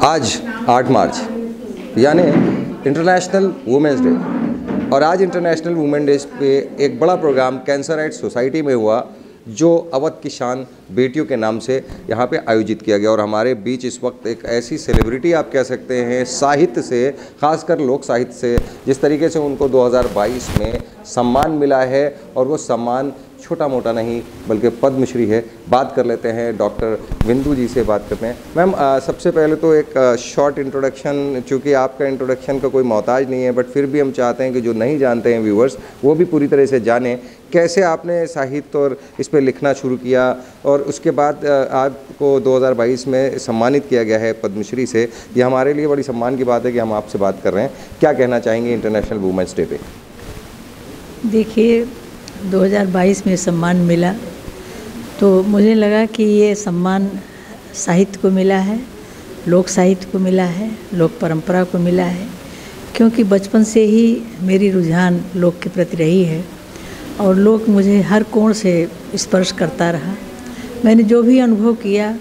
आज 8 मार्च यानी international women's day, और आज इंटरनेशनल वुमेन डे पे एक बड़ा प्रोग्राम कैंसर राइट्स सोसाइटी में हुआ जो अवध की शान बेटियों के नाम से यहाँ पे आयोजित किया गया। और हमारे बीच इस वक्त एक ऐसी सेलिब्रिटी आप कह सकते हैं साहित्य से, खासकर लोक साहित्य से, जिस तरीके से उनको 2022 में सम्मान मिला है, और वो सम्मान छोटा मोटा नहीं बल्कि पद्मश्री है। बात कर लेते हैं डॉक्टर बिंदु जी से, बात करते हैं। मैम, सबसे पहले तो एक शॉर्ट इंट्रोडक्शन, चूँकि आपका इंट्रोडक्शन का कोई मोहताज नहीं है, बट फिर भी हम चाहते हैं कि जो नहीं जानते हैं व्यूअर्स वो भी पूरी तरह से जानें कैसे आपने साहित्य और इस पर लिखना शुरू किया, और उसके बाद आपको 2022 में सम्मानित किया गया है पद्मश्री से। ये हमारे लिए बड़ी सम्मान की बात है कि हम आपसे बात कर रहे हैं। क्या कहना चाहेंगे इंटरनेशनल वुमेंस डे पे? देखिए, 2022 में सम्मान मिला तो मुझे लगा कि ये सम्मान साहित्य को मिला है, लोक साहित्य को मिला है, लोक परंपरा को मिला है, क्योंकि बचपन से ही मेरी रुझान लोक के प्रति रही है और लोक मुझे हर कोण से स्पर्श करता रहा। मैंने जो भी अनुभव किया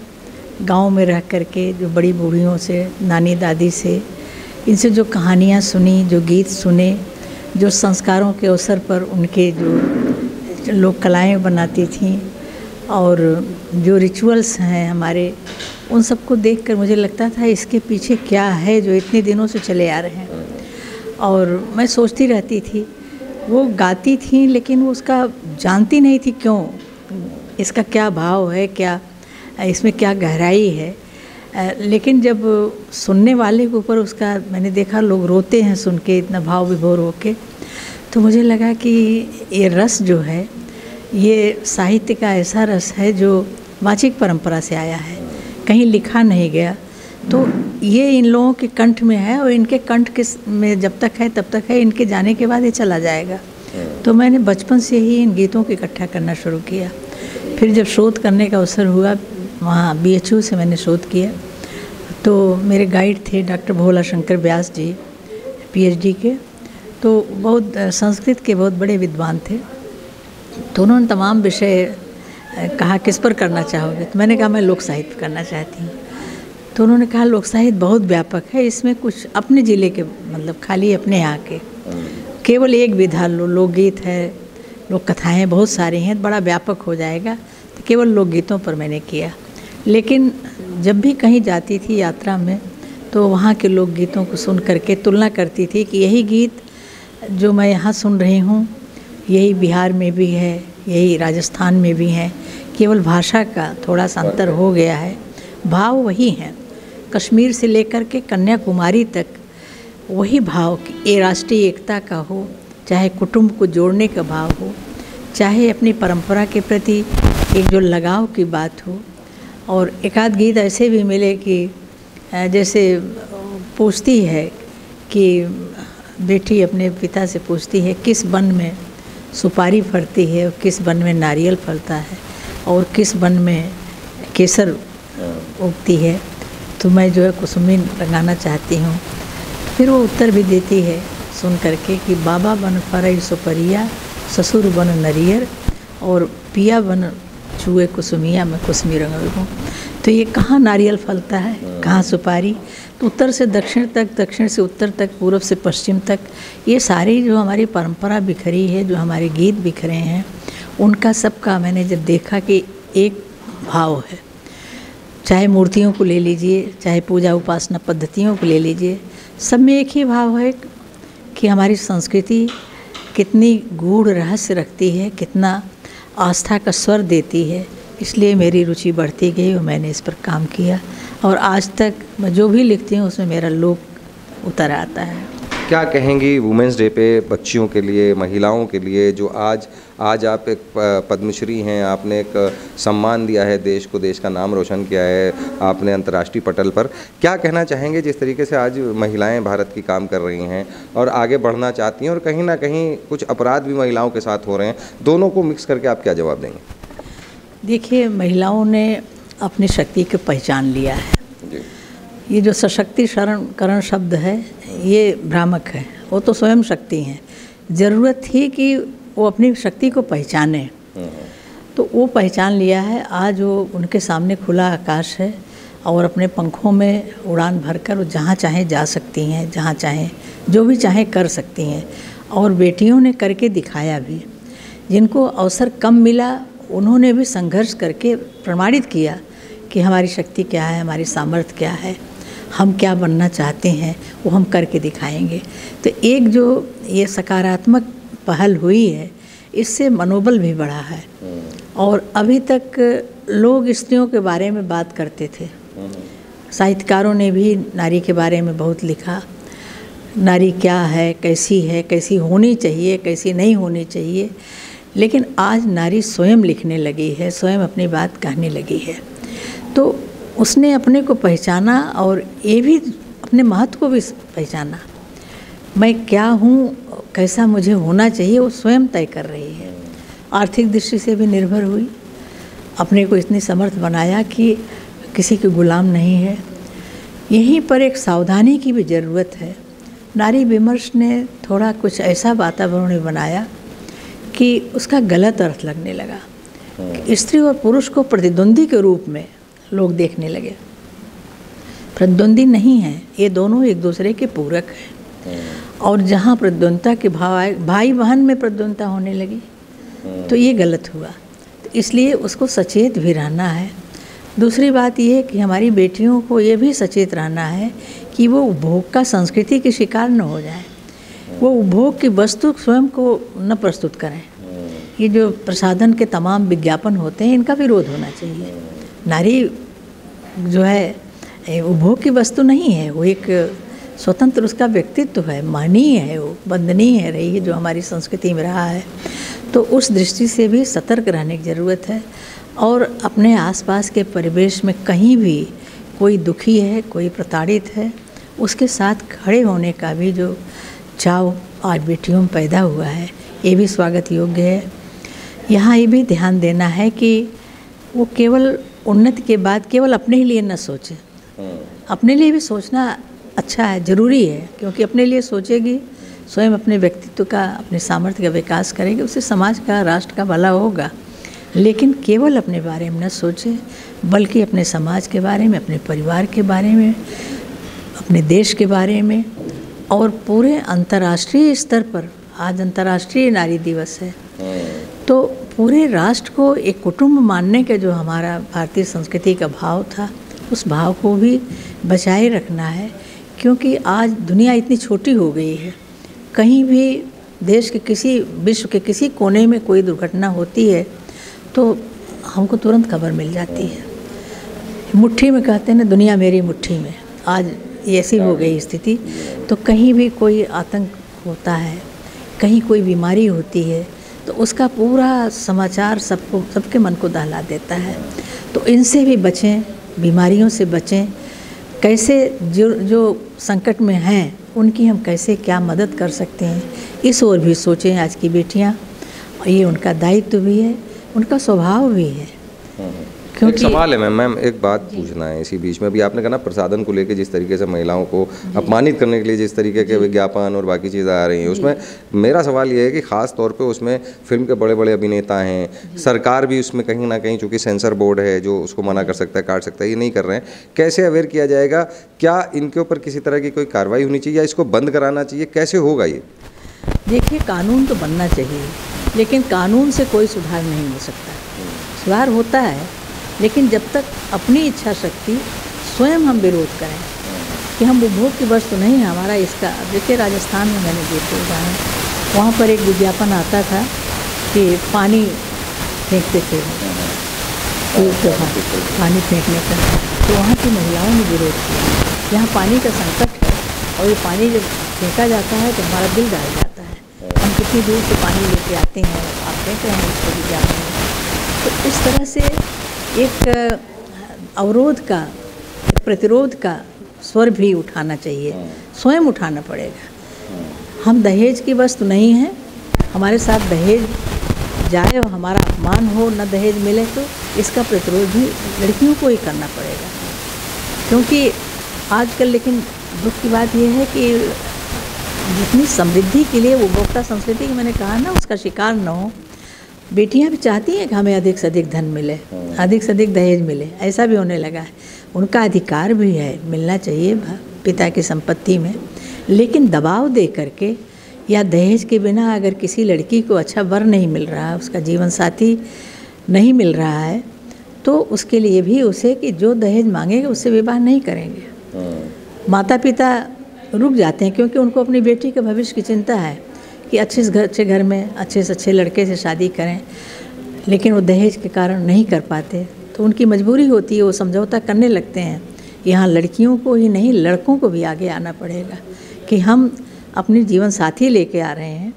गांव में रह कर के, जो बड़ी बूढ़ियों से, नानी दादी से, इनसे जो कहानियाँ सुनी, जो गीत सुने, जो संस्कारों के अवसर पर उनके जो लोक कलाएँ बनाती थीं और जो रिचुअल्स हैं हमारे, उन सबको देखकर मुझे लगता था इसके पीछे क्या है जो इतने दिनों से चले आ रहे हैं। और मैं सोचती रहती थी, वो गाती थी लेकिन वो उसका जानती नहीं थी क्यों, इसका क्या भाव है, क्या इसमें क्या गहराई है। लेकिन जब सुनने वाले के ऊपर उसका मैंने देखा, लोग रोते हैं सुन के इतना भाव विभोर होके, तो मुझे लगा कि ये रस जो है, ये साहित्य का ऐसा रस है जो वाचिक परंपरा से आया है, कहीं लिखा नहीं गया। तो ये इन लोगों के कंठ में है और इनके कंठ के में जब तक है तब तक है, इनके जाने के बाद ये चला जाएगा। तो मैंने बचपन से ही इन गीतों को इकट्ठा करना शुरू किया। फिर जब शोध करने का अवसर हुआ, वहाँ BHU से मैंने शोध किया, तो मेरे गाइड थे डॉक्टर भोला शंकर व्यास जी, PhD के, तो बहुत संस्कृत के बहुत बड़े विद्वान थे। तो उन्होंने तमाम विषय कहा किस पर करना चाहोगे, तो मैंने कहा मैं लोक साहित्य करना चाहती हूँ। तो उन्होंने कहा लोक साहित्य बहुत व्यापक है, इसमें कुछ अपने ज़िले के, मतलब खाली अपने यहाँ के केवल एक विधा लो, लोकगीत है, लोक कथाएँ बहुत सारी हैं, बड़ा व्यापक हो जाएगा। तो केवल लोकगीतों पर मैंने किया। लेकिन जब भी कहीं जाती थी यात्रा में, तो वहाँ के लोकगीतों को सुन करके तुलना करती थी कि यही गीत जो मैं यहाँ सुन रही हूँ, यही बिहार में भी है, यही राजस्थान में भी है, केवल भाषा का थोड़ा सा अंतर हो गया है, भाव वही है। कश्मीर से लेकर के कन्याकुमारी तक वही भाव, ये राष्ट्रीय एकता का हो, चाहे कुटुंब को जोड़ने का भाव हो, चाहे अपनी परंपरा के प्रति एक जो लगाव की बात हो। और एक आध गीत ऐसे भी मिले कि जैसे पूछती है कि बेटी अपने पिता से पूछती है किस वन में सुपारी फलती है और किस वन में नारियल फलता है और किस वन में केसर उगती है, तो मैं जो है कुसुमी रंगाना चाहती हूँ। फिर वो उत्तर भी देती है सुन करके कि बाबा बन फरई सुपरिया, ससुर बन नरियर, और पिया बन छुए कुसुमिया, मैं कुसुमी रंग हूँ। तो ये कहाँ नारियल फलता है, कहाँ सुपारी? तो उत्तर से दक्षिण तक, दक्षिण से उत्तर तक, पूर्व से पश्चिम तक, ये सारी जो हमारी परंपरा बिखरी है, जो हमारे गीत बिखरे हैं, उनका सबका मैंने जब देखा कि एक भाव है। चाहे मूर्तियों को ले लीजिए, चाहे पूजा उपासना पद्धतियों को ले लीजिए, सब में एक ही भाव है कि हमारी संस्कृति कितनी गूढ़ रहस्य रखती है, कितना आस्था का स्वर देती है। इसलिए मेरी रुचि बढ़ती गई और मैंने इस पर काम किया, और आज तक मैं जो भी लिखती हूँ उसमें मेरा लोक उतर आता है। क्या कहेंगी वुमेंस डे पे बच्चियों के लिए, महिलाओं के लिए, जो आज आप एक पद्मश्री हैं, आपने एक सम्मान दिया है देश को, देश का नाम रोशन किया है आपने अंतर्राष्ट्रीय पटल पर। क्या कहना चाहेंगे जिस तरीके से आज महिलाएं भारत की काम कर रही हैं और आगे बढ़ना चाहती हैं, और कहीं ना कहीं कुछ अपराध भी महिलाओं के साथ हो रहे हैं, दोनों को मिक्स करके आप क्या जवाब देंगे? देखिए, महिलाओं ने अपनी शक्ति को पहचान लिया है। ये जो सशक्तिकरण शब्द है ये भ्रामक है, वो तो स्वयं शक्ति हैं। ज़रूरत थी कि वो अपनी शक्ति को पहचाने, तो वो पहचान लिया है। आज वो उनके सामने खुला आकाश है और अपने पंखों में उड़ान भरकर वो जहाँ चाहें जा सकती हैं, जहाँ चाहें जो भी चाहें कर सकती हैं। और बेटियों ने करके दिखाया भी। जिनको अवसर कम मिला उन्होंने भी संघर्ष करके प्रमाणित किया कि हमारी शक्ति क्या है, हमारी सामर्थ्य क्या है, हम क्या बनना चाहते हैं, वो हम करके दिखाएंगे। तो एक जो ये सकारात्मक पहल हुई है, इससे मनोबल भी बढ़ा है। और अभी तक लोग स्त्रियों के बारे में बात करते थे, साहित्यकारों ने भी नारी के बारे में बहुत लिखा, नारी क्या है, कैसी होनी चाहिए, कैसी नहीं होनी चाहिए। लेकिन आज नारी स्वयं लिखने लगी है, स्वयं अपनी बात कहने लगी है। तो उसने अपने को पहचाना और ये भी अपने महत्व को भी पहचाना। मैं क्या हूँ, कैसा मुझे होना चाहिए, वो स्वयं तय कर रही है। आर्थिक दृष्टि से भी निर्भर हुई, अपने को इतनी समर्थ बनाया कि किसी के गुलाम नहीं है। यहीं पर एक सावधानी की भी ज़रूरत है। नारी विमर्श ने थोड़ा कुछ ऐसा वातावरण बनाया कि उसका गलत अर्थ लगने लगा। स्त्री और पुरुष को प्रतिद्वंदी के रूप में लोग देखने लगे। प्रतिद्वंदी नहीं है, ये दोनों एक दूसरे के पूरक हैं। और जहाँ प्रतिद्वंदता के भाव आए, भाई बहन में प्रतिद्वंदता होने लगी, तो ये गलत हुआ। तो इसलिए उसको सचेत भी रहना है। दूसरी बात ये कि हमारी बेटियों को ये भी सचेत रहना है कि वो उपभोग का संस्कृति के शिकार न हो जाए। वो उपभोग की वस्तु स्वयं को न प्रस्तुत करें। ये जो प्रसाधन के तमाम विज्ञापन होते हैं, इनका विरोध होना चाहिए। नारी जो है उपभोग की वस्तु नहीं है, वो एक स्वतंत्र उसका व्यक्तित्व है, माननीय है, वो वंदनीय है रही है, जो हमारी संस्कृति में रहा है। तो उस दृष्टि से भी सतर्क रहने की ज़रूरत है। और अपने आसपास के परिवेश में कहीं भी कोई दुखी है, कोई प्रताड़ित है, उसके साथ खड़े होने का भी जो चाव आज बेटियों में पैदा हुआ है, ये भी स्वागत योग्य है। यहाँ ये भी ध्यान देना है कि वो केवल उन्नति के बाद केवल अपने ही लिए न सोचे। अपने लिए भी सोचना अच्छा है, ज़रूरी है, क्योंकि अपने लिए सोचेगी, स्वयं अपने व्यक्तित्व का, अपने सामर्थ्य का विकास करेगी, उससे समाज का, राष्ट्र का भला होगा। लेकिन केवल अपने बारे में न सोचे, बल्कि अपने समाज के बारे में, अपने परिवार के बारे में, अपने देश के बारे में। और पूरे अंतर्राष्ट्रीय स्तर पर आज अंतर्राष्ट्रीय नारी दिवस है, तो पूरे राष्ट्र को एक कुटुंब मानने का जो हमारा भारतीय संस्कृति का भाव था, उस भाव को भी बचाए रखना है। क्योंकि आज दुनिया इतनी छोटी हो गई है, कहीं भी देश के किसी, विश्व के किसी कोने में कोई दुर्घटना होती है तो हमको तुरंत खबर मिल जाती है। मुट्ठी में कहते हैं ना, दुनिया मेरी मुट्ठी में। आज ऐसी हो गई स्थिति, तो कहीं भी कोई आतंक होता है, कहीं कोई बीमारी होती है, तो उसका पूरा समाचार सबके मन को दहला देता है। तो इनसे भी बचें, बीमारियों से बचें। कैसे जो संकट में हैं उनकी हम कैसे क्या मदद कर सकते हैं, इस ओर भी सोचें आज की बेटियां। और ये उनका दायित्व भी है, उनका स्वभाव भी है। एक सवाल है मैम, एक बात पूछना है इसी बीच में। अभी आपने कहा ना, प्रसाधन को लेकर जिस तरीके से महिलाओं को अपमानित करने के लिए जिस तरीके के विज्ञापन और बाकी चीज़ें आ रही हैं, उसमें मेरा सवाल ये है कि ख़ास तौर पे उसमें फिल्म के बड़े बड़े अभिनेता हैं, सरकार भी उसमें कहीं ना कहीं, चूँकि सेंसर बोर्ड है जो उसको मना कर सकता है, काट सकता है, ये नहीं कर रहे हैं। कैसे अवेयर किया जाएगा? क्या इनके ऊपर किसी तरह की कोई कार्रवाई होनी चाहिए या इसको बंद कराना चाहिए? कैसे होगा ये? देखिए, कानून तो बनना चाहिए, लेकिन कानून से कोई सुधार नहीं हो सकता। सुधार होता है, लेकिन जब तक अपनी इच्छा शक्ति स्वयं हम विरोध करें कि हम उपभोग की वस्तु नहीं है हमारा इसका। देखिए, राजस्थान में मैंने देखे उदाहरण, वहाँ पर एक विज्ञापन आता था कि पानी फेंकते थे, पानी फेंकने का, तो वहाँ की महिलाओं ने विरोध किया। यहाँ पानी का संकट है और ये पानी जब फेंका जाता है तो हमारा दिल दहल जाता है। हम कितनी दूर से पानी लेके आते हैं, आप फेंक रहे हैं उसको विज्ञापन में। तो इस तरह से एक अवरोध का, एक प्रतिरोध का स्वर भी उठाना चाहिए, स्वयं उठाना पड़ेगा। हम दहेज की वस्तु नहीं हैं, हमारे साथ दहेज जाए और हमारा अपमान हो, न दहेज मिले, तो इसका प्रतिरोध भी लड़कियों को ही करना पड़ेगा। क्योंकि आजकल, लेकिन दुख की बात यह है कि जितनी समृद्धि के लिए उपभोक्ता संस्कृति की मैंने कहा ना, उसका शिकार न हो, बेटियां भी चाहती हैं कि हमें अधिक से अधिक धन मिले, अधिक से अधिक दहेज मिले, ऐसा भी होने लगा है। उनका अधिकार भी है, मिलना चाहिए पिता की संपत्ति में, लेकिन दबाव दे करके या दहेज के बिना अगर किसी लड़की को अच्छा वर नहीं मिल रहा, उसका जीवन साथी नहीं मिल रहा है, तो उसके लिए भी उसे कि जो दहेज मांगेगा उससे विवाह नहीं करेंगे। माता पिता रुक जाते हैं क्योंकि उनको अपनी बेटी के भविष्य की चिंता है कि अच्छे घर में अच्छे से अच्छे लड़के से शादी करें, लेकिन वो दहेज के कारण नहीं कर पाते, तो उनकी मजबूरी होती है, वो समझौता करने लगते हैं। यहाँ लड़कियों को ही नहीं, लड़कों को भी आगे आना पड़ेगा कि हम अपनी जीवन साथी लेके आ रहे हैं,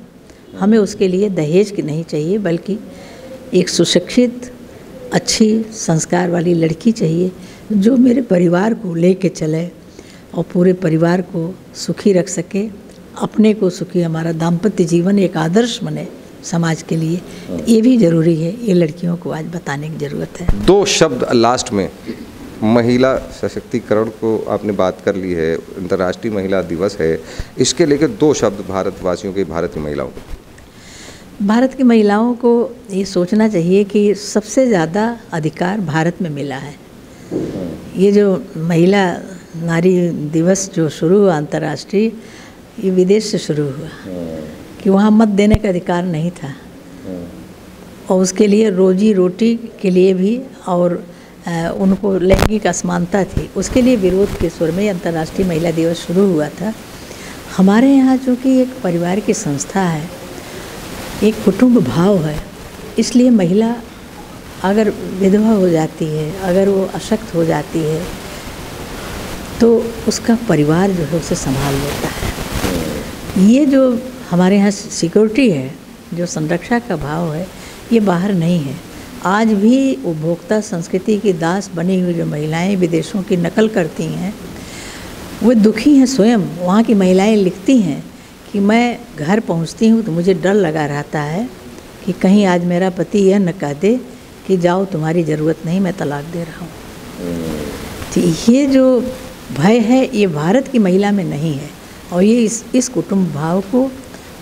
हमें उसके लिए दहेज की नहीं चाहिए, बल्कि एक सुशिक्षित अच्छी संस्कार वाली लड़की चाहिए जो मेरे परिवार को लेके चले और पूरे परिवार को सुखी रख सके, अपने को सुखी, हमारा दाम्पत्य जीवन एक आदर्श बने समाज के लिए। ये भी ज़रूरी है, ये लड़कियों को आज बताने की ज़रूरत है। 2 शब्द लास्ट में, महिला सशक्तिकरण को आपने बात कर ली है, अंतर्राष्ट्रीय महिला दिवस है, इसके लेकर 2 शब्द भारतवासियों के, भारत की महिलाओं को। भारत की महिलाओं को ये सोचना चाहिए कि सबसे ज़्यादा अधिकार भारत में मिला है। ये जो महिला नारी दिवस जो शुरू हुआ अंतर्राष्ट्रीय, ये विदेश से शुरू हुआ कि वहाँ मत देने का अधिकार नहीं था, और उसके लिए रोजी रोटी के लिए भी और उनको लैंगिक असमानता थी, उसके लिए विरोध के स्वर में अंतर्राष्ट्रीय महिला दिवस शुरू हुआ था। हमारे यहाँ चूँकि एक परिवार की संस्था है, एक कुटुंब भाव है, इसलिए महिला अगर विधवा हो जाती है, अगर वो अशक्त हो जाती है, तो उसका परिवार जो है उसे संभाल लेता है। ये जो हमारे यहाँ सिक्योरिटी है, जो संरक्षा का भाव है, ये बाहर नहीं है। आज भी उपभोक्ता संस्कृति की दास बनी हुई जो महिलाएं विदेशों की नकल करती हैं, वो दुखी हैं स्वयं। वहाँ की महिलाएं लिखती हैं कि मैं घर पहुँचती हूँ तो मुझे डर लगा रहता है कि कहीं आज मेरा पति यह न कह दे कि जाओ तुम्हारी ज़रूरत नहीं, मैं तलाक दे रहा हूँ। तो ये जो भय है, ये भारत की महिला में नहीं है, और ये इस कुटुंब भाव को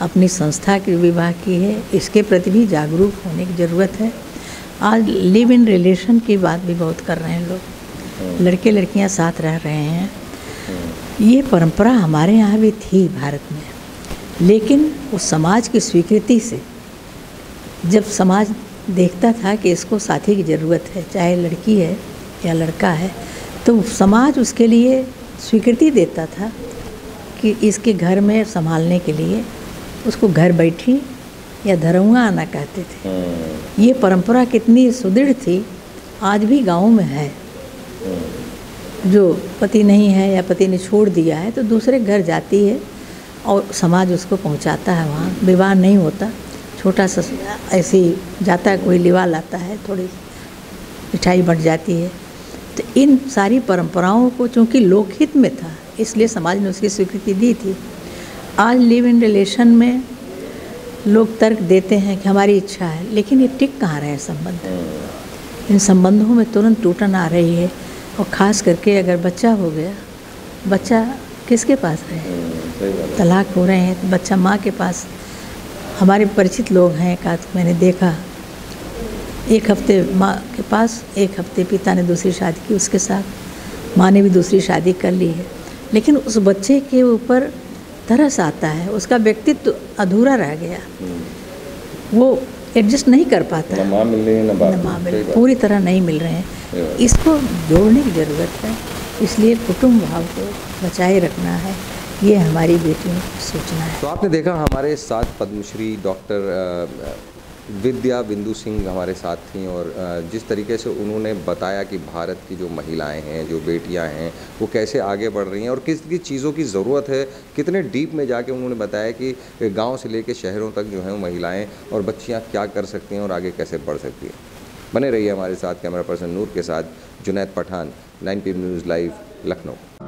अपनी संस्था की विवाह की है, इसके प्रति भी जागरूक होने की ज़रूरत है। आज लिव इन रिलेशन की बात भी बहुत कर रहे हैं लोग, लड़के लड़कियां साथ रह रहे हैं। ये परंपरा हमारे यहाँ भी थी भारत में, लेकिन उस समाज की स्वीकृति से, जब समाज देखता था कि इसको साथी की ज़रूरत है, चाहे लड़की है या लड़का है, तो समाज उसके लिए स्वीकृति देता था कि इसके घर में संभालने के लिए उसको घर बैठी या धरऊँगा आना कहते थे। ये परंपरा कितनी सुदृढ़ थी, आज भी गाँव में है। जो पति नहीं है या पति ने छोड़ दिया है तो दूसरे घर जाती है और समाज उसको पहुंचाता है, वहाँ विवाह नहीं होता, छोटा सा ऐसे ही जाता है, कोई लिवा लाता है, थोड़ी मिठाई बंट जाती है। तो इन सारी परंपराओं को चूँकि लोकहित में था, इसलिए समाज ने उसकी स्वीकृति दी थी। आज लिव इन रिलेशन में लोग तर्क देते हैं कि हमारी इच्छा है, लेकिन ये टिक कहाँ रहे संबंध। इन संबंधों में तुरंत टूटन आ रही है, और ख़ास करके अगर बच्चा हो गया, बच्चा किसके पास रहे, तलाक हो रहे हैं तो बच्चा माँ के पास। हमारे परिचित लोग हैं, मैंने देखा, 1 हफ्ते माँ के पास, 1 हफ्ते पिता ने दूसरी शादी की उसके साथ, माँ ने भी दूसरी शादी कर ली है, लेकिन उस बच्चे के ऊपर तरस आता है, उसका व्यक्तित्व अधूरा रह गया, वो एडजस्ट नहीं कर पाता, ना माँ मिल रही है ना बाप मिल, पूरी तरह नहीं मिल रहे हैं। इसको जोड़ने की ज़रूरत है, इसलिए कुटुंब भाव को बचाए रखना है, ये हमारी बेटियों की सूचना है। तो आपने देखा हमारे साथ पद्मश्री डॉक्टर विद्या बिंदु सिंह हमारे साथ थीं, और जिस तरीके से उन्होंने बताया कि भारत की जो महिलाएं हैं, जो बेटियां हैं, वो कैसे आगे बढ़ रही हैं और किस किस चीज़ों की ज़रूरत है, कितने डीप में जाके उन्होंने बताया कि गांव से लेकर शहरों तक जो हैं वो महिलाएं और बच्चियां क्या कर सकती हैं और आगे कैसे बढ़ सकती हैं। बने रहिए हमारे साथ। कैमरा पर्सन नूर के साथ Junaid Pathan, 9 PM news live, Lucknow.